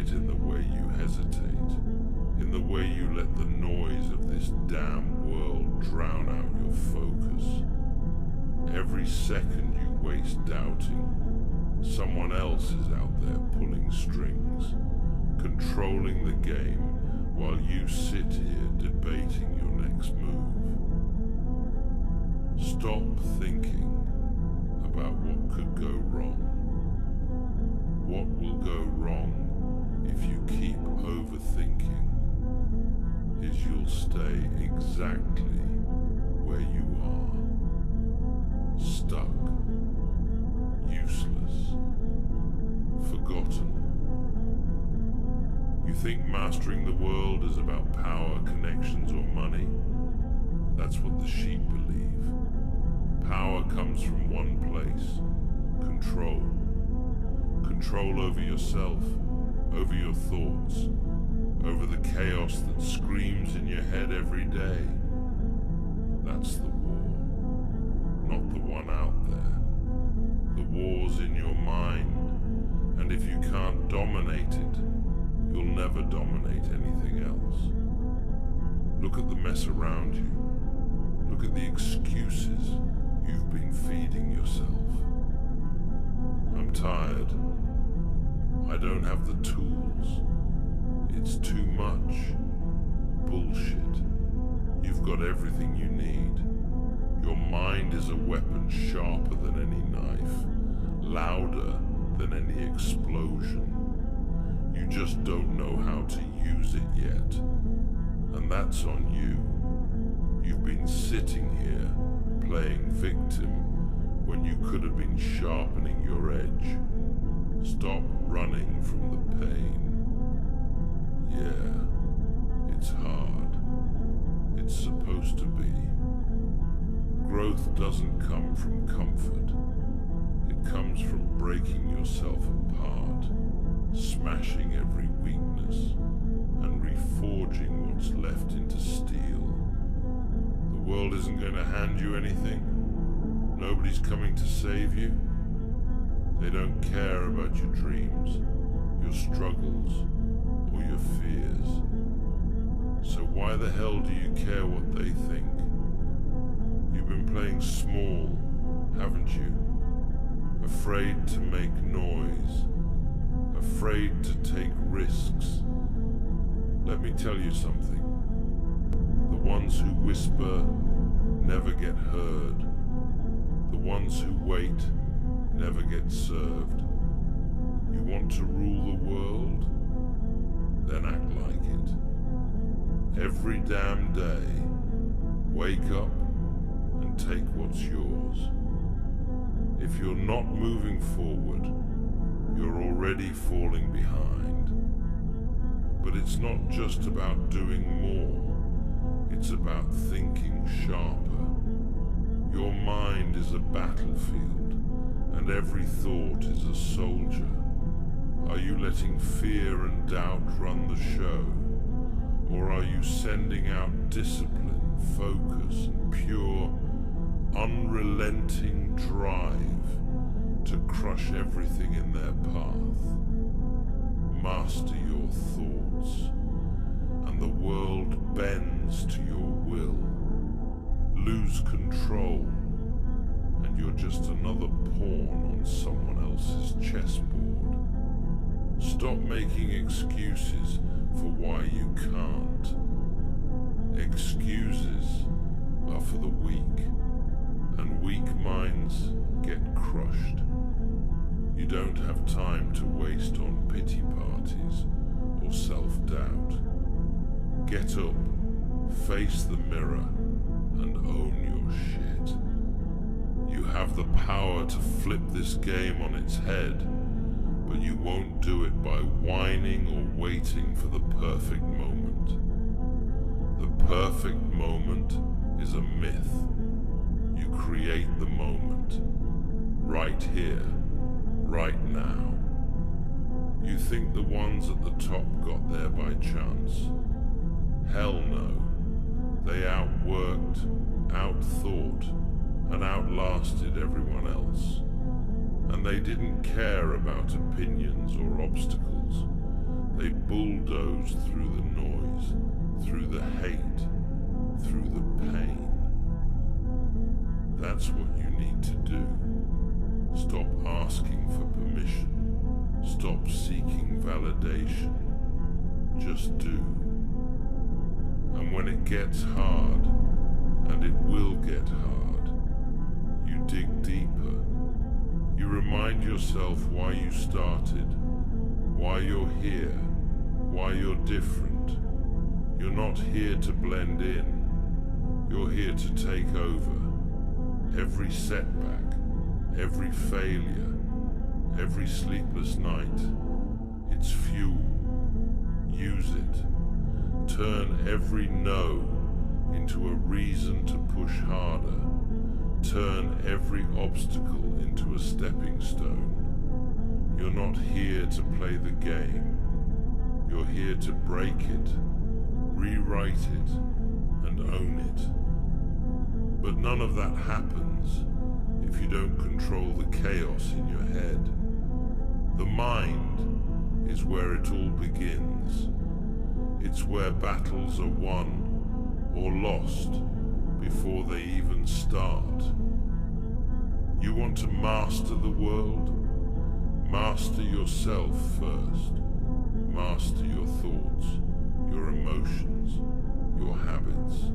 it in the way you hesitate, in the way you let the noise of this damn world drown out your focus. Every second you waste doubting, someone else is out there pulling strings, controlling the game while you sit here debating your next move. Stop thinking about what could go wrong. What will go wrong if you keep overthinking is you'll stay exactly where you are. Stuck, useless, forgotten. You think mastering the world is about power, connections, or money? That's what the sheep believe. Power comes from one place: control. Control over yourself, over your thoughts, over the chaos that screams in your head every day. That's the war, not the one out there. The war's in your mind, and if you can't dominate it, you'll never dominate anything else. Look at the mess around you. Look at the excuses you've been feeding yourself. I'm tired. I don't have the tools. It's too much. Bullshit. You've got everything you need. Your mind is a weapon sharper than any knife, louder than any explosion. You just don't know how to use it yet. And that's on you. You've been sitting here playing victim when you could have been sharpening your edge. Stop running from the pain. Yeah, it's hard. It's supposed to be. Growth doesn't come from comfort. It comes from breaking yourself apart, smashing every weakness, and reforging what's left into steel. The world isn't going to hand you anything. Nobody's coming to save you. They don't care about your dreams, your struggles, or your fears. So why the hell do you care what they think? You've been playing small, haven't you? Afraid to make noise, afraid to take risks. Let me tell you something. The ones who whisper never get heard. The ones who wait never get served. You want to rule the world? Then act like it. Every damn day, wake up and take what's yours. If you're not moving forward, you're already falling behind. But it's not just about doing more, it's about thinking sharper. Your mind is a battlefield, and every thought is a soldier. Are you letting fear and doubt run the show? Or are you sending out discipline, focus, and pure, unrelenting drive to crush everything in their path? Master your thoughts, and the world bends to your will. Lose control, and you're just another pawn on someone else's chessboard. Stop making excuses for why you can't. Excuses are for the weak, and weak minds get crushed. You don't have time to waste on pity parties or self-doubt. Get up, face the mirror, and own your shit. You have the power to flip this game on its head, but you won't do it by whining or waiting for the perfect moment. The perfect moment is a myth. You create the moment, right here, right now. You think the ones at the top got there by chance? Hell no. They outworked, outthought, and outlasted everyone else. And they didn't care about opinions or obstacles. They bulldoze through the noise, through the hate, through the pain. That's what you need to do. Stop asking for permission. Stop seeking validation. Just do. And when it gets hard, and it will get hard, you dig deeper. You remind yourself why you started, why you're here, why you're different. You're not here to blend in. You're here to take over. Every setback, every failure, every sleepless night, it's fuel. Use it. Turn every no into a reason to push harder. Turn every obstacle into a stepping stone. You're not here to play the game. You're here to break it, rewrite it, and own it. But none of that happens if you don't control the chaos in your head. The mind is where it all begins. It's where battles are won or lost before they even start. You want to master the world? Master yourself first. Master your thoughts, your emotions, your habits.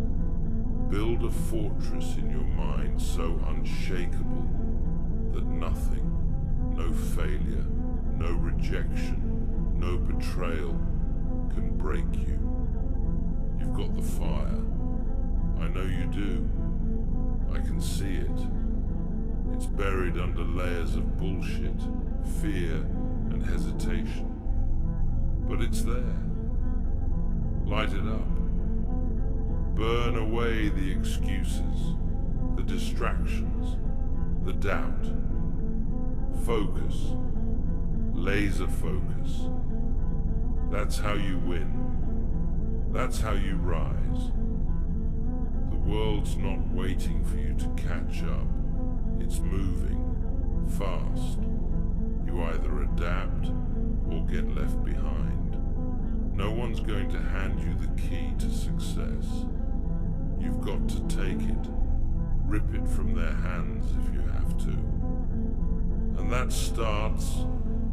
Build a fortress in your mind so unshakable that nothing, no failure, no rejection, no betrayal can break you. You've got the fire. I know you do. I can see it. It's buried under layers of bullshit, fear, and hesitation. But it's there. Light it up. Burn away the excuses, the distractions, the doubt. Focus. Laser focus. That's how you win. That's how you rise. The world's not waiting for you to catch up. It's moving fast. You either adapt or get left behind. No one's going to hand you the key to success. You've got to take it, rip it from their hands if you have to. And that starts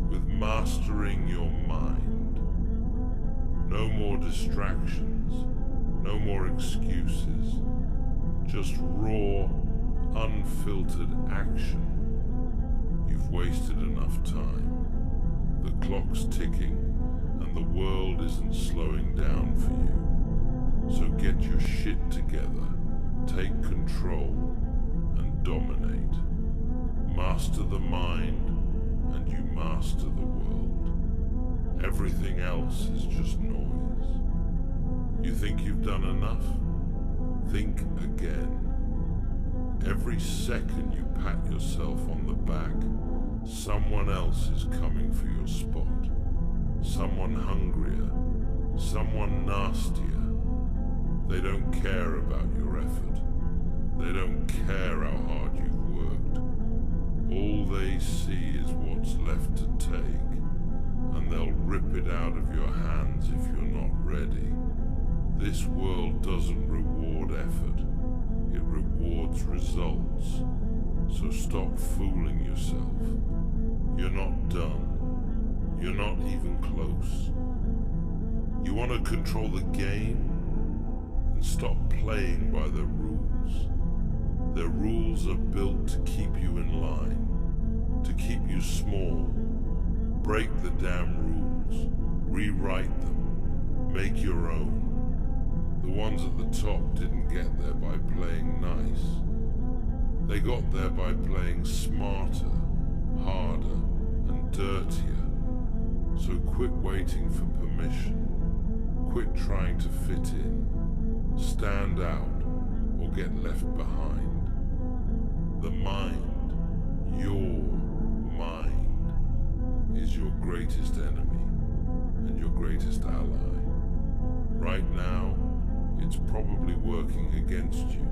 with mastering your mind. No more distractions, no more excuses, just raw, unfiltered action. You've wasted enough time. The clock's ticking and the world isn't slowing down for you. So get your shit together, take control, and dominate. Master the mind, and you master the world. Everything else is just noise. You think you've done enough? Think again. Every second you pat yourself on the back, someone else is coming for your spot. Someone hungrier, someone nastier. They don't care about your effort. They don't care how hard you've worked. All they see is what's left to take, and they'll rip it out of your hands if you're not ready. This world doesn't reward effort. It rewards results. So stop fooling yourself. You're not done. You're not even close. You want to control the game? And stop playing by the rules. The rules are built to keep you in line, to keep you small. Break the damn rules. Rewrite them. Make your own. The ones at the top didn't get there by playing nice. They got there by playing smarter, harder, and dirtier. So quit waiting for permission. Quit trying to fit in. Stand out or get left behind. The mind, your mind, is your greatest enemy and your greatest ally. Right now, it's probably working against you,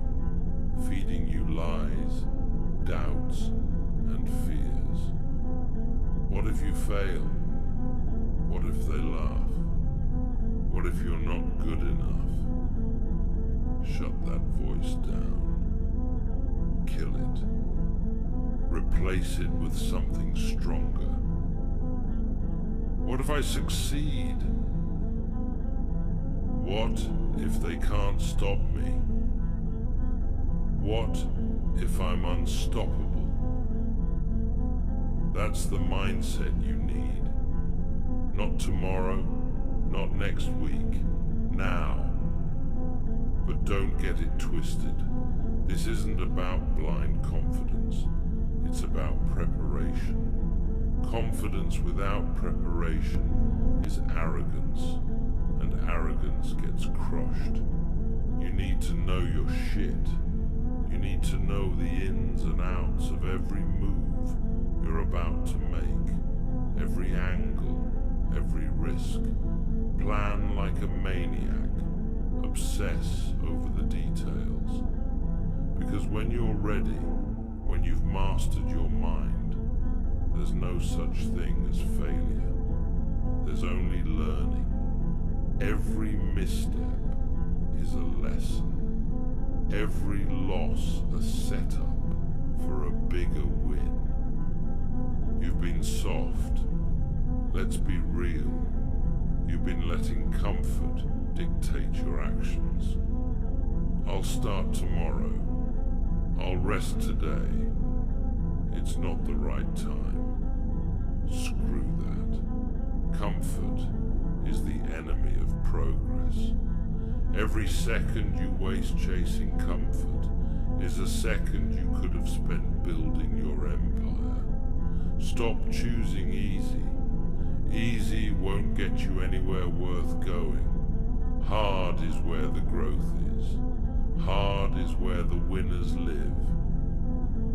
feeding you lies, doubts, and fears. What if you fail? What if they laugh? What if you're not good enough? Shut that voice down. Kill it. Replace it with something stronger. What if I succeed? What if they can't stop me? What if I'm unstoppable? That's the mindset you need. Not tomorrow, not next week, now. But don't get it twisted. This isn't about blind confidence. It's about preparation. Confidence without preparation is arrogance, and arrogance gets crushed. You need to know your shit. You need to know the ins and outs of every move you're about to make, every angle, every risk. Plan like a maniac. Obsess over the details. Because when you're ready, when you've mastered your mind, there's no such thing as failure. There's only learning. Every misstep is a lesson. Every loss a setup for a bigger win. You've been soft. Let's be real. You've been letting comfort dictate your actions. I'll start tomorrow. I'll rest today. It's not the right time. Screw that. Comfort is the enemy of progress. Every second you waste chasing comfort is a second you could have spent building your empire. Stop choosing easy. Easy won't get you anywhere worth going. Hard is where the growth is. Hard is where the winners live.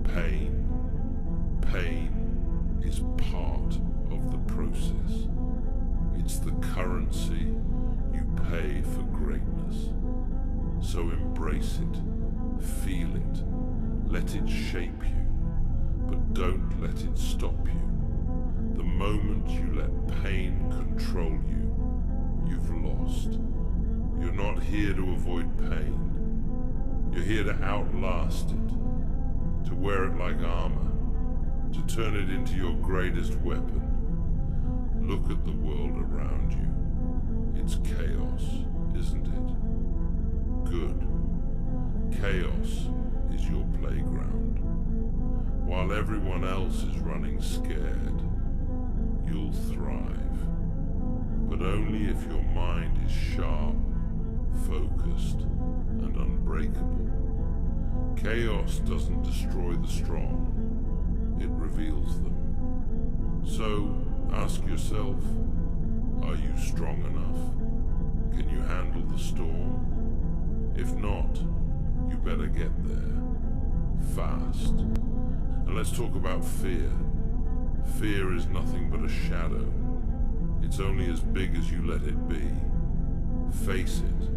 Pain. Pain is part of the process. It's the currency you pay for greatness. So embrace it, feel it, let it shape you, but don't let it stop you. The moment you let pain control you, you've lost. You're not here to avoid pain. You're here to outlast it, to wear it like armor, to turn it into your greatest weapon. Look at the world around you. It's chaos, isn't it? Good. Chaos is your playground. While everyone else is running scared, you'll thrive. But only if your mind is sharp, focused, and unbreakable. Chaos doesn't destroy the strong, it reveals them. So, ask yourself, are you strong enough? Can you handle the storm? If not, you better get there. Fast. And let's talk about fear. Fear is nothing but a shadow. It's only as big as you let it be. Face it,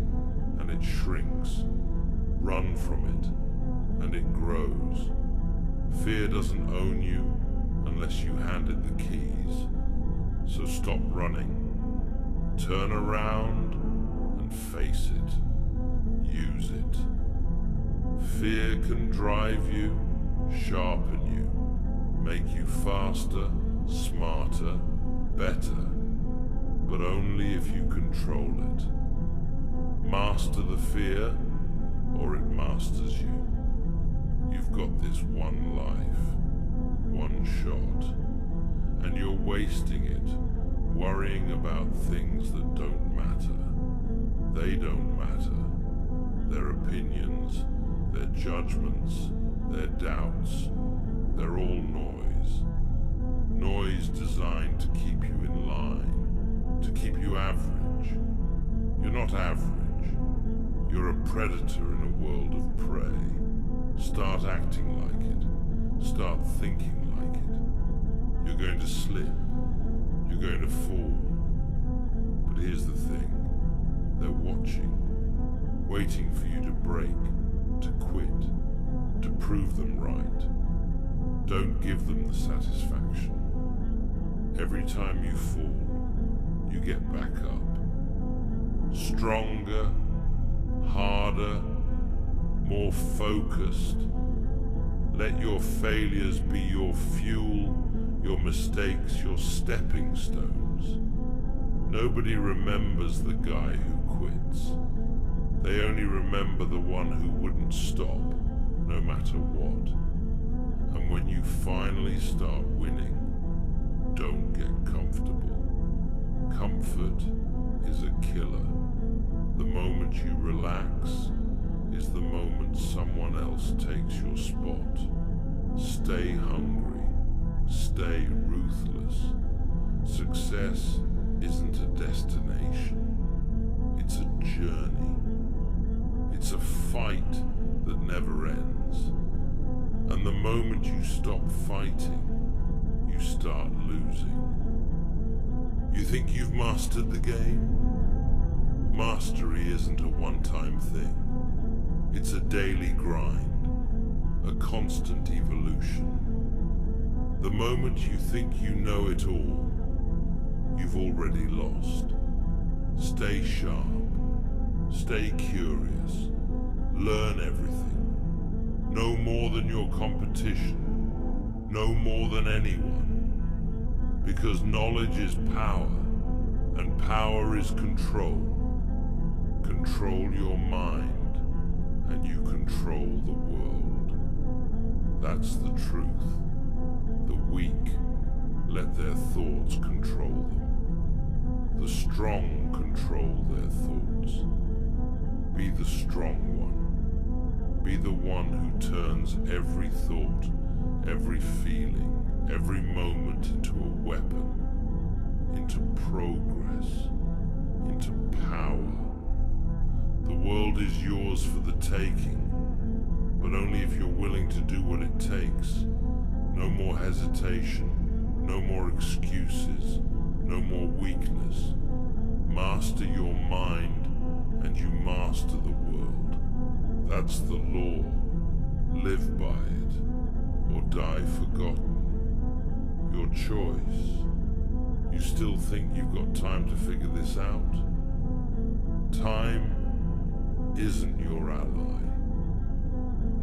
and it shrinks. Run from it, and it grows. Fear doesn't own you unless you hand it the keys. So stop running. Turn around and face it. Use it. Fear can drive you, sharpen you, make you faster, smarter, better, but only if you control it. Master the fear, or it masters you. You've got this one life, one shot, and you're wasting it worrying about things that don't matter. They don't matter. Their opinions, their judgments, their doubts, they're all noise. Noise designed to keep you in line, to keep you average. You're not average. You're a predator in a world of prey. Start acting like it. Start thinking like it. You're going to slip. You're going to fall. But here's the thing. They're watching, waiting for you to break, to quit, to prove them right. Don't give them the satisfaction. Every time you fall, you get back up. Stronger, harder, more focused. Let your failures be your fuel, your mistakes, your stepping stones. Nobody remembers the guy who quits. They only remember the one who wouldn't stop, no matter what. And when you finally start winning, don't get comfortable. Comfort is a killer. The moment you relax is the moment someone else takes your spot. Stay hungry. Stay ruthless. Success isn't a destination. It's a journey. It's a fight that never ends. And the moment you stop fighting, you start losing. You think you've mastered the game? Mastery isn't a one-time thing. It's a daily grind, a constant evolution. The moment you think you know it all, you've already lost. Stay sharp, stay curious, learn everything. No more than your competition, no more than anyone. Because knowledge is power, and power is control. Control your mind, and you control the world. That's the truth. The weak let their thoughts control them. The strong control their thoughts. Be the strong one. Be the one who turns every thought, every feeling, every moment into a weapon, into progress, into power. The world is yours for the taking, but only if you're willing to do what it takes. No more hesitation, no more excuses, no more weakness. Master your mind, and you master the world. That's the law. Live by it, or die forgotten. Your choice. You still think you've got time to figure this out? Time isn't your ally.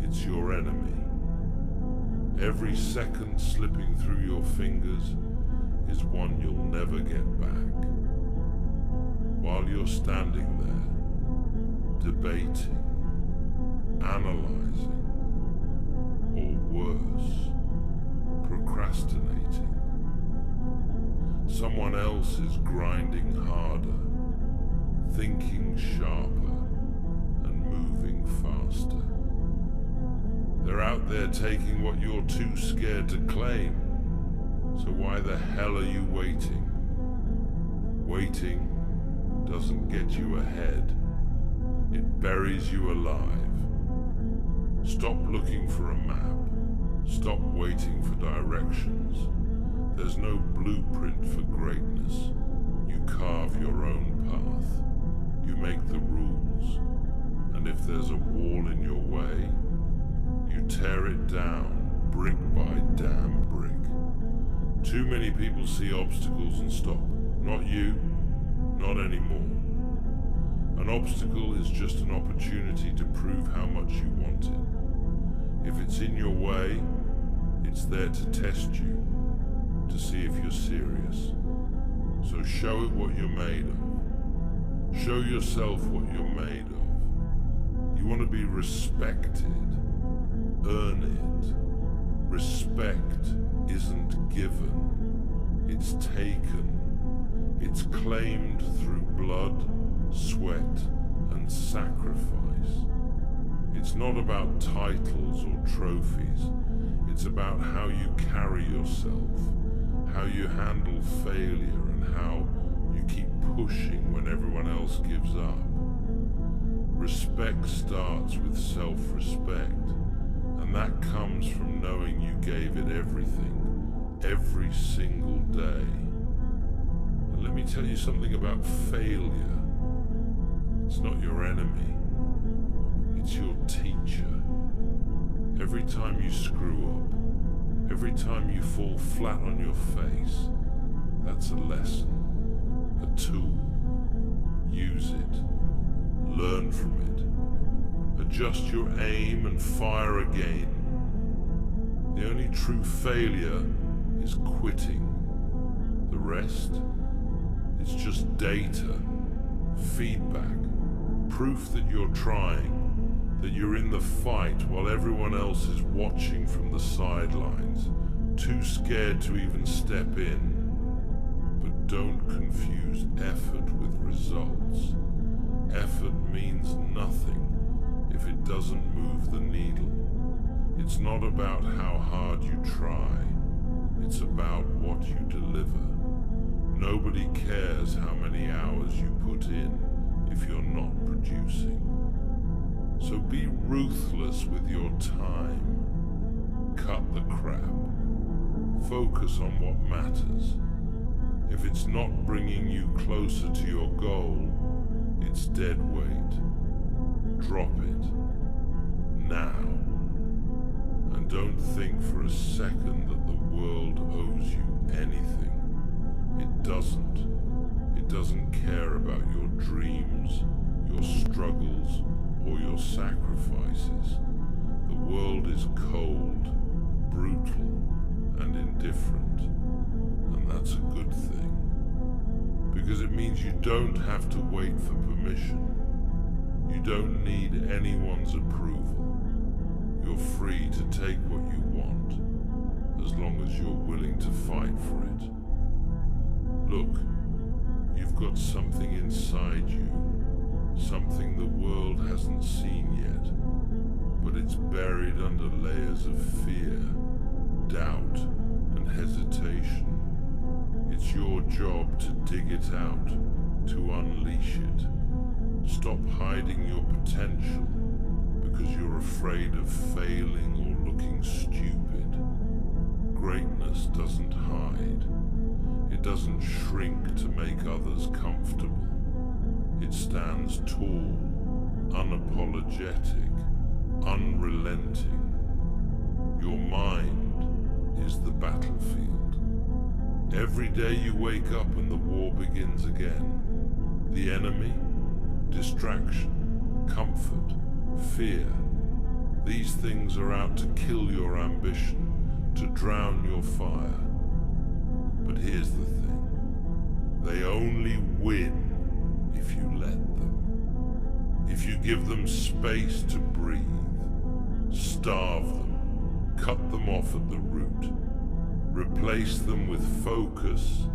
It's your enemy. Every second slipping through your fingers is one you'll never get back. While you're standing there, debating, analyzing, or worse, procrastinating, someone else is grinding harder, thinking sharper, and moving faster. They're out there taking what you're too scared to claim. So why the hell are you waiting? Waiting doesn't get you ahead. It buries you alive. Stop looking for a map. Stop waiting for directions. There's no blueprint for greatness. You carve your own path. You make the rules. And if there's a wall in your way, you tear it down, brick by damn brick. Too many people see obstacles and stop. Not you, not anymore. An obstacle is just an opportunity to prove how much you want it. If it's in your way, it's there to test you, to see if you're serious. So show it what you're made of. Show yourself what you're made of. You want to be respected. Earn it. Respect isn't given. It's taken. It's claimed through blood, sweat, and sacrifice. It's not about titles or trophies. It's about how you carry yourself, how you handle failure, and how you keep pushing when everyone else gives up. Respect starts with self-respect, and that comes from knowing you gave it everything, every single day. And let me tell you something about failure. It's not your enemy. It's your teacher. Every time you screw up, every time you fall flat on your face, that's a lesson, a tool. Use it. Learn from it. Adjust your aim and fire again. The only true failure is quitting. The rest is just data, feedback, proof that you're trying, that you're in the fight while everyone else is watching from the sidelines, too scared to even step in. But don't confuse effort with results. Effort means nothing if it doesn't move the needle. It's not about how hard you try, it's about what you deliver. Nobody cares how many hours you put in if you're not producing. So be ruthless with your time. Cut the crap. Focus on what matters. If it's not bringing you closer to your goal, it's dead weight. Drop it. Now. And don't think for a second that the world owes you anything. It doesn't. It doesn't care about your dreams, your struggles, or your sacrifices. The world is cold, brutal, and indifferent. And that's a good thing. Because it means you don't have to wait for permission. You don't need anyone's approval. You're free to take what you want, as long as you're willing to fight for it. Look, you've got something inside you, something the world hasn't seen yet, but it's buried under layers of fear, doubt, and hesitation. It's your job to dig it out, to unleash it. Stop hiding your potential because you're afraid of failing or looking stupid. Greatness doesn't hide. It doesn't shrink to make others comfortable. It stands tall, unapologetic, unrelenting. Your mind is the battlefield. Every day you wake up and the war begins again. The enemy, distraction, comfort, fear. These things are out to kill your ambition, to drown your fire. But here's the thing. They only win if you let them. If you give them space to breathe, starve them, cut them off at the root, replace them with focus,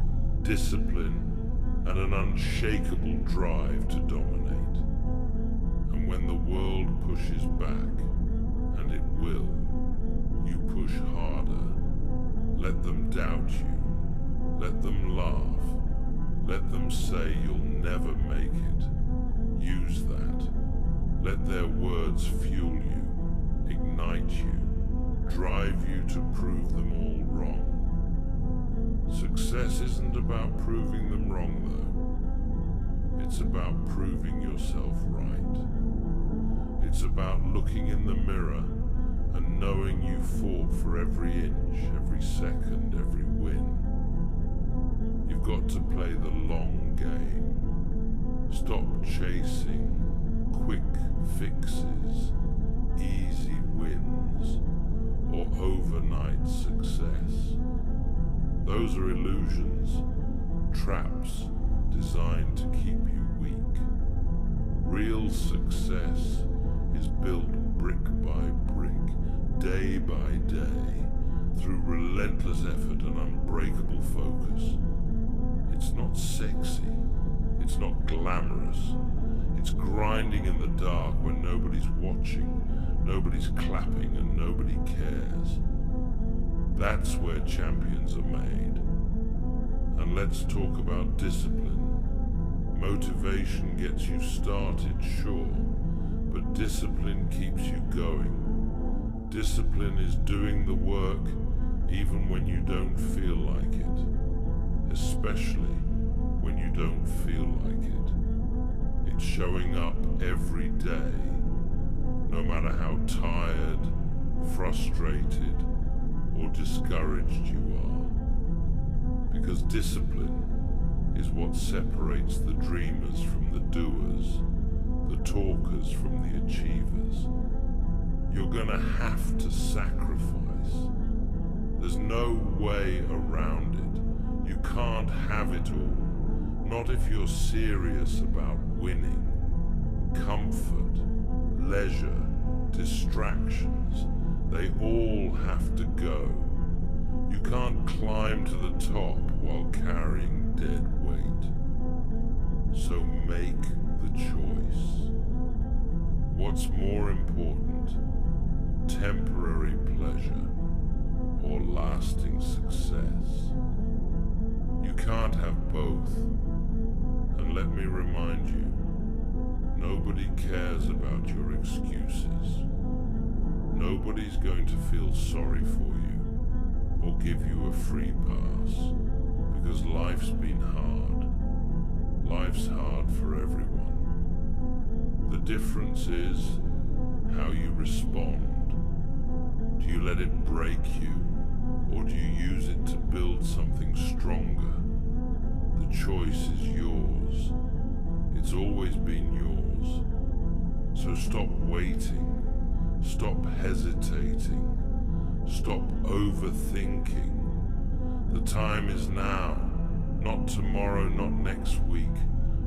discipline, and an unshakable drive to dominate. And when the world pushes back, and it will, you push harder. Let them doubt you. Let them laugh. Let them say you'll never make it. Use that. Let their words fuel you, ignite you, drive you to prove them all wrong. Success isn't about proving them wrong, though. It's about proving yourself right. It's about looking in the mirror and knowing you fought for every inch, every second, every win. You've got to play the long game. Stop chasing quick fixes, easy wins, or overnight success. Those are illusions, traps designed to keep you weak. Real success is built brick by brick, day by day, through relentless effort and unbreakable focus. It's not sexy, it's not glamorous, it's grinding in the dark when nobody's watching, nobody's clapping, and nobody cares. That's where champions are made. And let's talk about discipline. Motivation gets you started, sure, but discipline keeps you going. Discipline is doing the work even when you don't feel like it, especially when you don't feel like it. It's showing up every day, no matter how tired, frustrated, or discouraged you are. Because discipline is what separates the dreamers from the doers, the talkers from the achievers. You're gonna have to sacrifice. There's no way around it. You can't have it all. Not if you're serious about winning. Comfort, leisure, distractions, they all have to go. You can't climb to the top while carrying dead weight. So make the choice. What's more important, temporary pleasure or lasting success? You can't have both. And let me remind you, nobody cares about your excuses. Nobody's going to feel sorry for you or give you a free pass, because life's been hard. Life's hard for everyone. The difference is how you respond. Do you let it break you, or do you use it to build something stronger? The choice is yours. It's always been yours. So stop waiting. Stop hesitating. Stop overthinking. The time is now. Not tomorrow, not next week.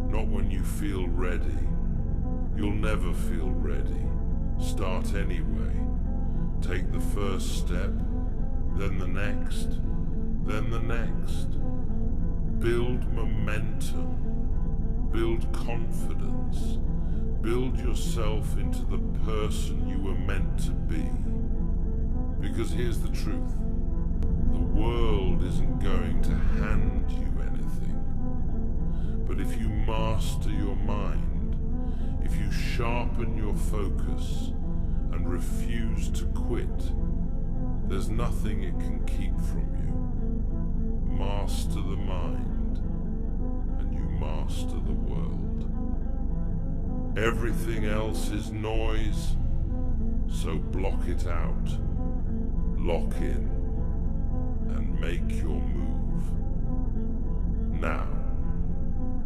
Not when you feel ready. You'll never feel ready. Start anyway. Take the first step, then the next, then the next. Build momentum. Build confidence. Build yourself into the person you were meant to be. Because here's the truth. The world isn't going to hand you anything. But if you master your mind, if you sharpen your focus and refuse to quit, there's nothing it can keep from you. Master the mind, and you master the world. Everything else is noise, so block it out, lock in, and make your move. Now,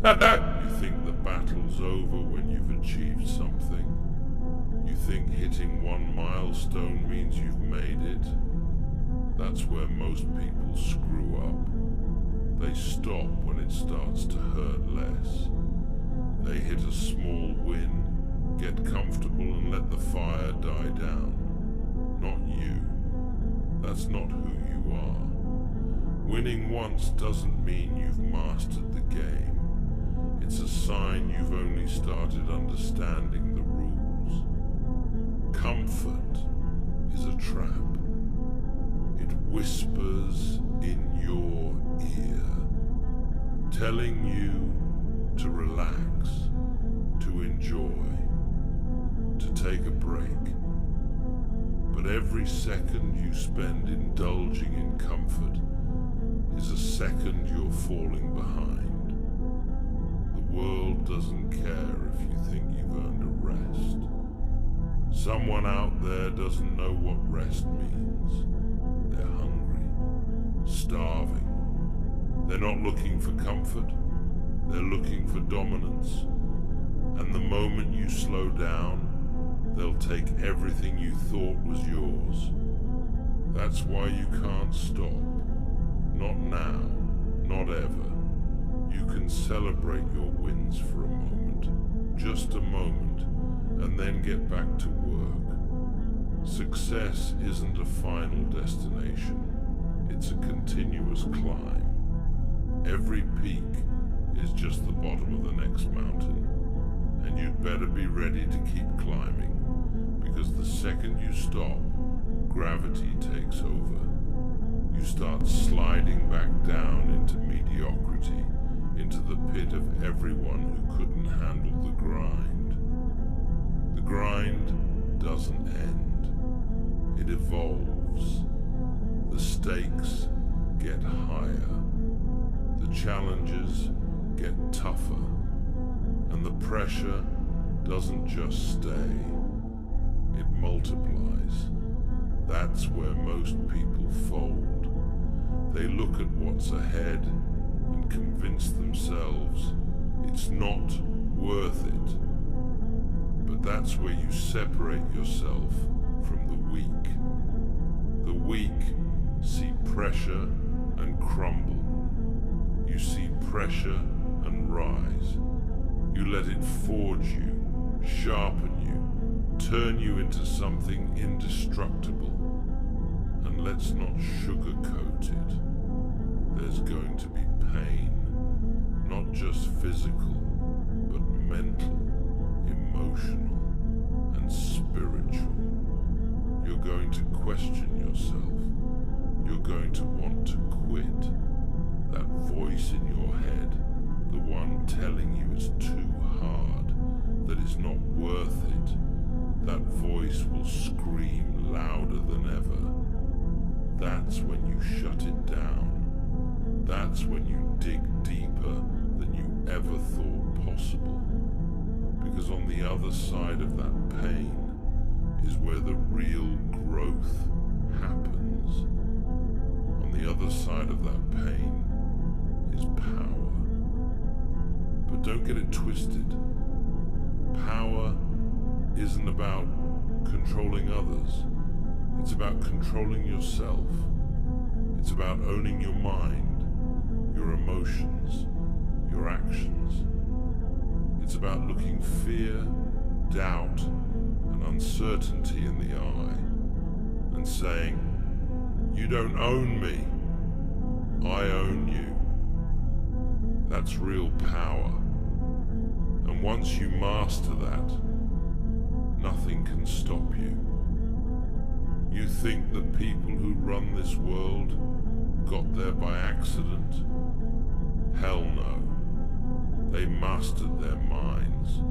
you think the battle's over when you've achieved something? You think hitting one milestone means you've made it? That's where most people screw up. They stop when it starts to hurt less. They hit a small win, get comfortable and let the fire die down. Not you. That's not who you are. Winning once doesn't mean you've mastered the game. It's a sign you've only started understanding the rules. Comfort is a trap. It whispers in your ear, telling you to relax, to enjoy, to take a break. But every second you spend indulging in comfort is a second you're falling behind. The world doesn't care if you think you've earned a rest. Someone out there doesn't know what rest means. They're hungry, starving. They're not looking for comfort. They're looking for dominance. And the moment you slow down, they'll take everything you thought was yours. That's why you can't stop. Not now, not ever. You can celebrate your wins for a moment, just a moment, and then get back to work. Success isn't a final destination. It's a continuous climb. Every peak is just the bottom of the next mountain, and you'd better be ready to keep climbing, because the second you stop, gravity takes over. You start sliding back down into mediocrity, into the pit of everyone who couldn't handle the grind. The grind doesn't end. It evolves. The stakes get higher. The challenges get tougher, and the pressure doesn't just stay, it multiplies. That's where most people fold. They look at what's ahead, and convince themselves it's not worth it. But that's where you separate yourself from the weak. The weak see pressure and crumble. You see pressure and rise. You let it forge you, sharpen you, turn you into something indestructible. And let's not sugarcoat it. There's going to be pain, not just physical, but mental, emotional, and spiritual. You're going to question yourself. You're going to want to quit. That voice in your head, the one telling you it's too hard, that it's not worth it, that voice will scream louder than ever. That's when you shut it down. That's when you dig deeper than you ever thought possible. Because on the other side of that pain is where the real growth happens. On the other side of that pain is power. But don't get it twisted. Power isn't about controlling others. It's about controlling yourself. It's about owning your mind, your emotions, your actions. It's about looking fear, doubt, and uncertainty in the eye and saying, "You don't own me, I own you." That's real power. And once you master that, nothing can stop you. You think that people who run this world got there by accident? Hell no. They mastered their minds.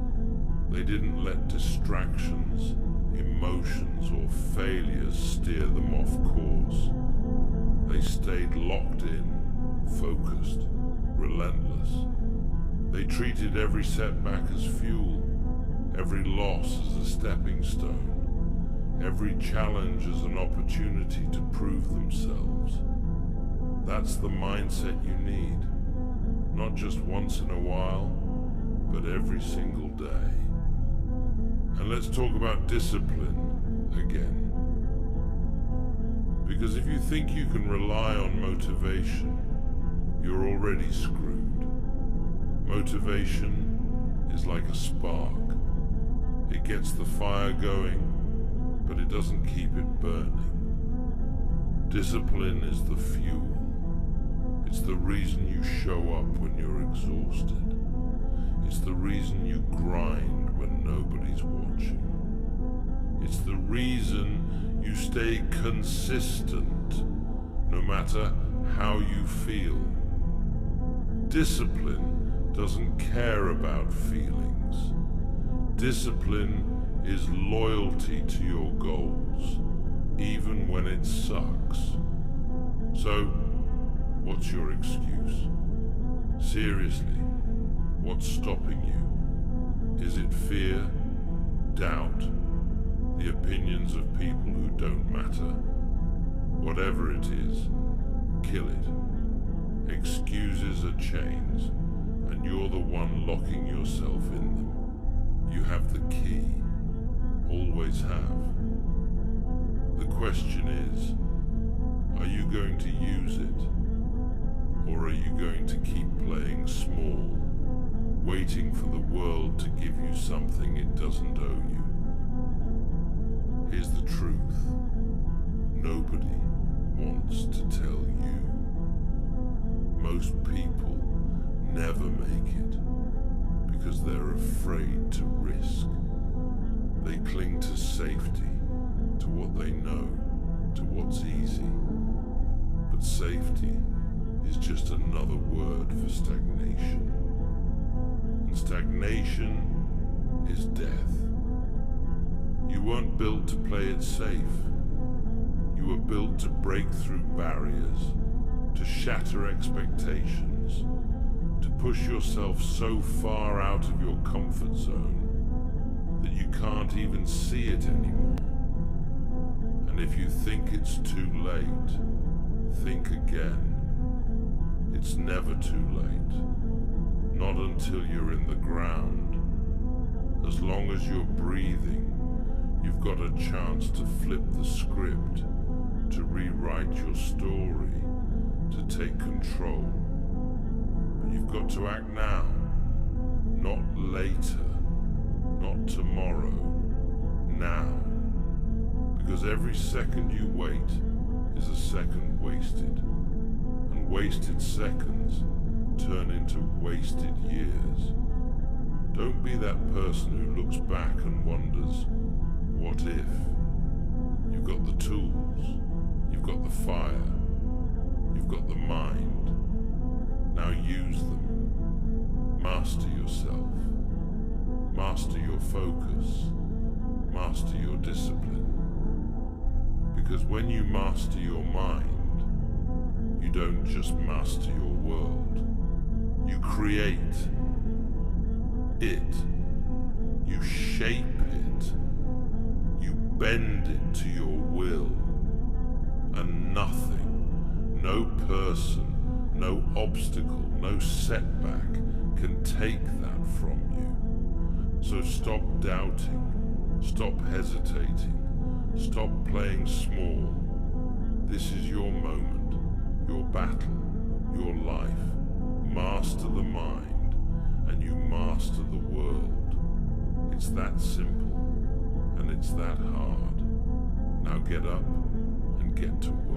They didn't let distractions, emotions, or failures steer them off course. They stayed locked in, focused, relentless. They treated every setback as fuel, every loss as a stepping stone, every challenge as an opportunity to prove themselves. That's the mindset you need, not just once in a while, but every single day. And let's talk about discipline again. Because if you think you can rely on motivation, you're already screwed. Motivation is like a spark. It gets the fire going, but it doesn't keep it burning. Discipline is the fuel. It's the reason you show up when you're exhausted. It's the reason you grind when nobody's watching. It's the reason you stay consistent, no matter how you feel. Discipline doesn't care about feelings. Discipline is loyalty to your goals, even when it sucks. So, what's your excuse? Seriously, what's stopping you? Is it fear, doubt, the opinions of people who don't matter? Whatever it is, kill it. Excuses are chains, and you're the one locking yourself in them. You have the key. Always have. The question is, are you going to use it? Or are you going to keep playing small, waiting for the world to give you something it doesn't owe you? Here's the truth. Nobody wants to tell you. Most people never make it because they're afraid to risk. They cling to safety, to what they know, to what's easy. But safety is just another word for stagnation. And stagnation is death. You weren't built to play it safe. You were built to break through barriers, to shatter expectations, to push yourself so far out of your comfort zone that you can't even see it anymore. And if you think it's too late, think again. It's never too late. Not until you're in the ground. As long as you're breathing, you've got a chance to flip the script, to rewrite your story, to take control. But you've got to act now, not later, not tomorrow, now. Because every second you wait is a second wasted, and wasted seconds turn into wasted years. Don't be that person who looks back and wonders, what if? You've got the tools, you've got the fire, you've got the mind. Now use them. Master yourself. Master your focus. Master your discipline. Because when you master your mind, you don't just master your world. You create it. You shape it. You bend it to your will. And nothing, no person, no obstacle, no setback can take that from you. So stop doubting. Stop hesitating. Stop playing small. This is your moment, your battle, your life. Master the mind, and you master the world. It's that simple, and it's that hard. Now get up and get to work.